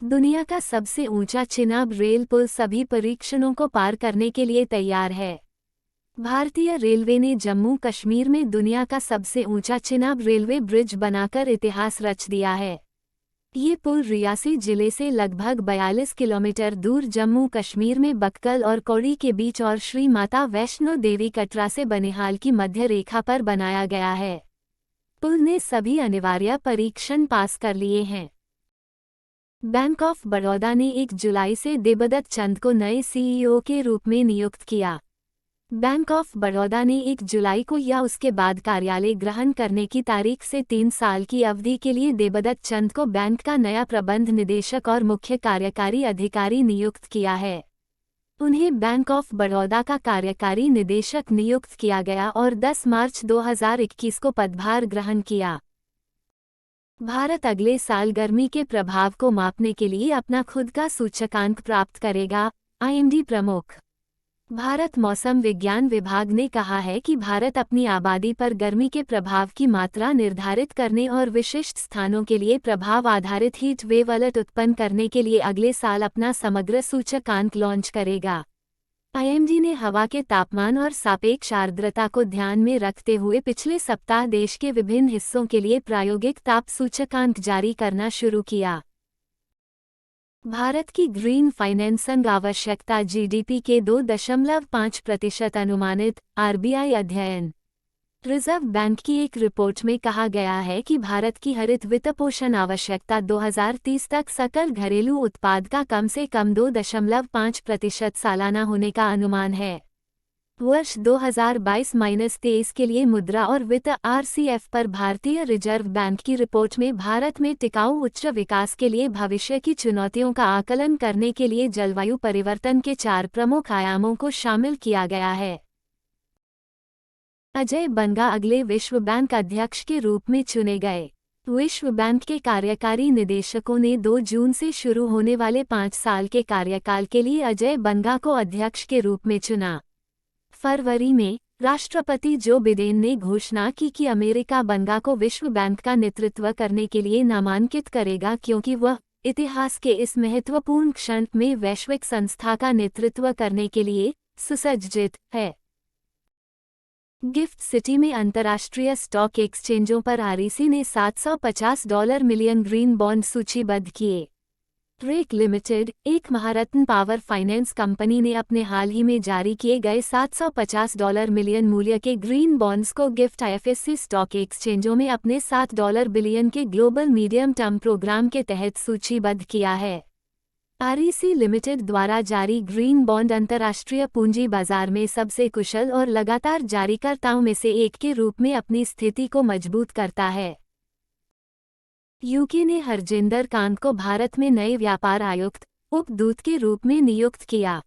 दुनिया का सबसे ऊंचा चिनाब रेल पुल सभी परीक्षणों को पार करने के लिए तैयार है। भारतीय रेलवे ने जम्मू कश्मीर में दुनिया का सबसे ऊंचा चिनाब रेलवे ब्रिज बनाकर इतिहास रच दिया है। ये पुल रियासी जिले से लगभग 42 किलोमीटर दूर जम्मू कश्मीर में बक्कल और कौड़ी के बीच और श्री माता वैष्णो देवी कटरा से बनिहाल की मध्य रेखा पर बनाया गया है। पुल ने सभी अनिवार्य परीक्षण पास कर लिए हैं। बैंक ऑफ बड़ौदा ने 1 जुलाई से देबदत्त चंद को नए सीईओ के रूप में नियुक्त किया। बैंक ऑफ बड़ौदा ने 1 जुलाई को या उसके बाद कार्यालय ग्रहण करने की तारीख से 3 साल की अवधि के लिए देबदत्त चंद को बैंक का नया प्रबंध निदेशक और मुख्य कार्यकारी अधिकारी नियुक्त किया है। उन्हें बैंक ऑफ बड़ौदा का कार्यकारी निदेशक नियुक्त किया गया और 10 मार्च 2021 को पदभार ग्रहण किया। भारत अगले साल गर्मी के प्रभाव को मापने के लिए अपना खुद का सूचकांक प्राप्त करेगा, आईएमडी प्रमुख। भारत मौसम विज्ञान विभाग ने कहा है कि भारत अपनी आबादी पर गर्मी के प्रभाव की मात्रा निर्धारित करने और विशिष्ट स्थानों के लिए प्रभाव आधारित हीट वेव अलर्ट उत्पन्न करने के लिए अगले साल अपना समग्र सूचकांक लॉन्च करेगा। आईएमडी ने हवा के तापमान और सापेक्ष आर्द्रता को ध्यान में रखते हुए पिछले सप्ताह देश के विभिन्न हिस्सों के लिए प्रायोगिक ताप सूचकांक जारी करना शुरू किया। भारत की ग्रीन फाइनेंसिंग आवश्यकता जीडीपी के 2.5% अनुमानित, आरबीआई अध्ययन। रिजर्व बैंक की एक रिपोर्ट में कहा गया है कि भारत की हरित वित्तपोषण आवश्यकता 2030 तक सकल घरेलू उत्पाद का कम से कम 2.5% सालाना होने का अनुमान है। वर्ष 2022-23 के लिए मुद्रा और वित्त आरसीएफ पर भारतीय रिजर्व बैंक की रिपोर्ट में भारत में टिकाऊ उच्च विकास के लिए भविष्य की चुनौतियों का आकलन करने के लिए जलवायु परिवर्तन के 4 प्रमुख आयामों को शामिल किया गया है। अजय बंगा अगले विश्व बैंक अध्यक्ष के रूप में चुने गए। विश्व बैंक के कार्यकारी निदेशकों ने 2 जून से शुरू होने वाले 5 साल के कार्यकाल के लिए अजय बंगा को अध्यक्ष के रूप में चुना। फरवरी में राष्ट्रपति जो बिडेन ने घोषणा की कि अमेरिका बंगा को विश्व बैंक का नेतृत्व करने के लिए नामांकित करेगा क्योंकि वह इतिहास के इस महत्वपूर्ण क्षण में वैश्विक संस्था का नेतृत्व करने के लिए सुसज्जित है। गिफ्ट सिटी में अंतर्राष्ट्रीय स्टॉक एक्सचेंजों पर आरईसी ने $750 मिलियन ग्रीन बॉन्ड सूचीबद्ध किए। रेक लिमिटेड, एक महारत्न पावर फाइनेंस कंपनी ने अपने हाल ही में जारी किए गए $750 मिलियन मूल्य के ग्रीन बॉन्ड्स को गिफ्ट आईएफएससी स्टॉक एक्सचेंजों में अपने $7 बिलियन के ग्लोबल मीडियम टर्म प्रोग्राम के तहत सूचीबद्ध किया है। आरईसी लिमिटेड द्वारा जारी ग्रीन बॉन्ड अंतर्राष्ट्रीय पूंजी बाजार में सबसे कुशल और लगातार जारीकर्ताओं में से एक के रूप में अपनी स्थिति को मजबूत करता है। यूके ने हरजिंदर कांत को भारत में नए व्यापार आयुक्त, उपदूत के रूप में नियुक्त किया।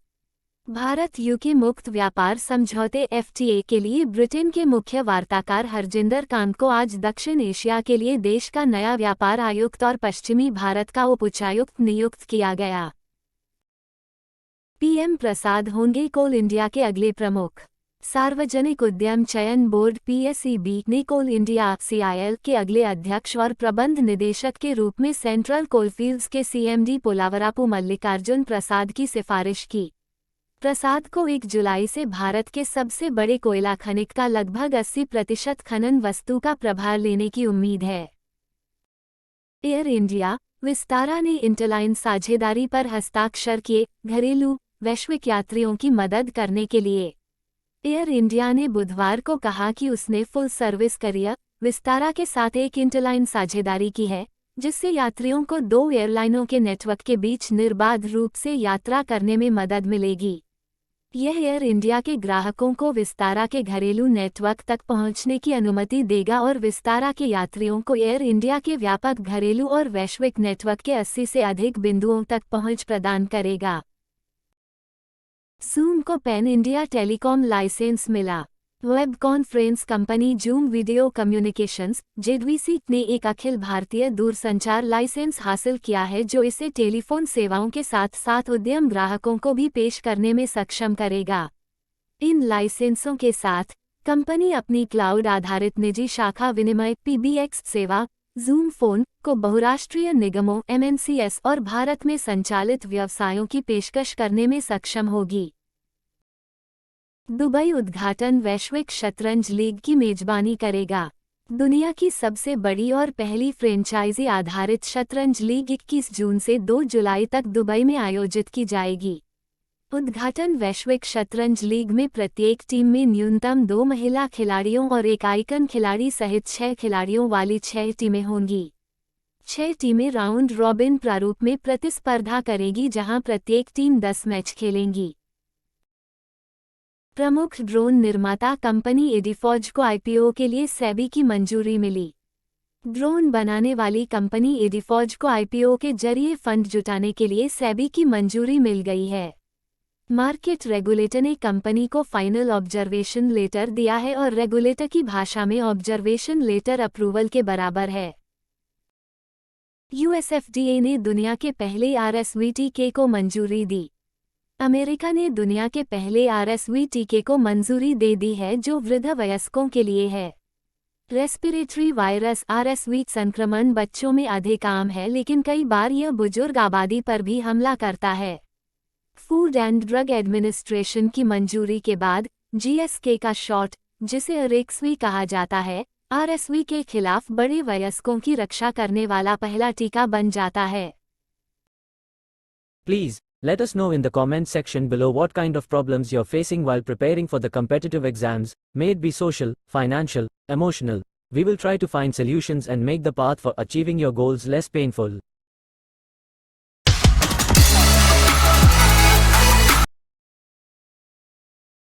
भारत यूके मुक्त व्यापार समझौते एफटीए के लिए ब्रिटेन के मुख्य वार्ताकार हरजिंदर कांत को आज दक्षिण एशिया के लिए देश का नया व्यापार आयुक्त और पश्चिमी भारत का उपायुक्त नियुक्त किया गया। पीएम प्रसाद होंगे कोल इंडिया के अगले प्रमुख। सार्वजनिक उद्यम चयन बोर्ड पीएसईबी ने कोल इंडिया सीआईएल के अगले अध्यक्ष और प्रबंध निदेशक के रूप में सेंट्रल कोलफील्ड्स के सीएमडी पोलावरापु मल्लिकार्जुन प्रसाद की सिफारिश की। प्रसाद को 1 जुलाई से भारत के सबसे बड़े कोयला खनिक का लगभग 80% खनन वस्तु का प्रभार लेने की उम्मीद है। एयर इंडिया, विस्तारा ने इंटरलाइन साझेदारी पर हस्ताक्षर किए। घरेलू, वैश्विक यात्रियों की मदद करने के लिए एयर इंडिया ने बुधवार को कहा कि उसने फुल सर्विस करियर विस्तारा के साथ एक इंटरलाइन साझेदारी की है, जिससे यात्रियों को 2 एयरलाइनों के नेटवर्क के बीच निर्बाध रूप से यात्रा करने में मदद मिलेगी। यह एयर इंडिया के ग्राहकों को विस्तारा के घरेलू नेटवर्क तक पहुंचने की अनुमति देगा और विस्तारा के यात्रियों को एयर इंडिया के व्यापक घरेलू और वैश्विक नेटवर्क के 80 से अधिक बिंदुओं तक पहुंच प्रदान करेगा। जूम को पैन इंडिया टेलीकॉम लाइसेंस मिला। Web conference company Zoom video communications ZVC ने एक अखिल भारतीय दूरसंचार लाइसेंस हासिल किया है जो इसे टेलीफोन सेवाओं के साथ साथ उद्यम ग्राहकों को भी पेश करने में सक्षम करेगा। इन लाइसेंसों के साथ कंपनी अपनी क्लाउड आधारित निजी शाखा विनिमय पीबीएक्स सेवा जूम फोन को बहुराष्ट्रीय निगमों MNCs और भारत में संचालित व्यवसायों की पेशकश करने में सक्षम होगी। दुबई उद्घाटन वैश्विक शतरंज लीग की मेजबानी करेगा। दुनिया की सबसे बड़ी और पहली फ्रेंचाइजी आधारित शतरंज लीग 21 जून से 2 जुलाई तक दुबई में आयोजित की जाएगी। उद्घाटन वैश्विक शतरंज लीग में प्रत्येक टीम में न्यूनतम 2 महिला खिलाड़ियों और एक आइकन खिलाड़ी सहित 6 खिलाड़ियों वाली 6 टीमें होंगी। 6 टीमें राउंड रॉबिन प्रारूप में प्रतिस्पर्धा करेगी, जहां प्रत्येक टीम 10 मैच खेलेंगी। प्रमुख ड्रोन निर्माता कंपनी एडिफॉज को IPO के लिए सेबी की मंजूरी मिली। ड्रोन बनाने वाली कंपनी एडिफॉज को IPO के जरिए फंड जुटाने के लिए सेबी की मंजूरी मिल गई है। मार्केट रेगुलेटर ने कंपनी को फाइनल ऑब्जर्वेशन लेटर दिया है और रेगुलेटर की भाषा में ऑब्जर्वेशन लेटर अप्रूवल के बराबर है। US FDA ने दुनिया के पहले RSV टीके को मंजूरी दी। अमेरिका ने दुनिया के पहले RSV टीके को मंजूरी दे दी है, जो वृद्ध वयस्कों के लिए है। रेस्पिरेटरी वायरस RSV संक्रमण बच्चों में अधिक आम है, लेकिन कई बार यह बुजुर्ग आबादी पर भी हमला करता है। फूड एंड ड्रग एडमिनिस्ट्रेशन की मंजूरी के बाद GSK का शॉट, जिसे अरेक्सवी कहा जाता है, RSV के खिलाफ बड़े वयस्कों की रक्षा करने वाला पहला टीका बन जाता है। Please, let us know in the comment section below what kind of problems you're facing while preparing for the competitive exams, may it be social, financial, emotional. We will try to find solutions and make the path for achieving your goals less painful.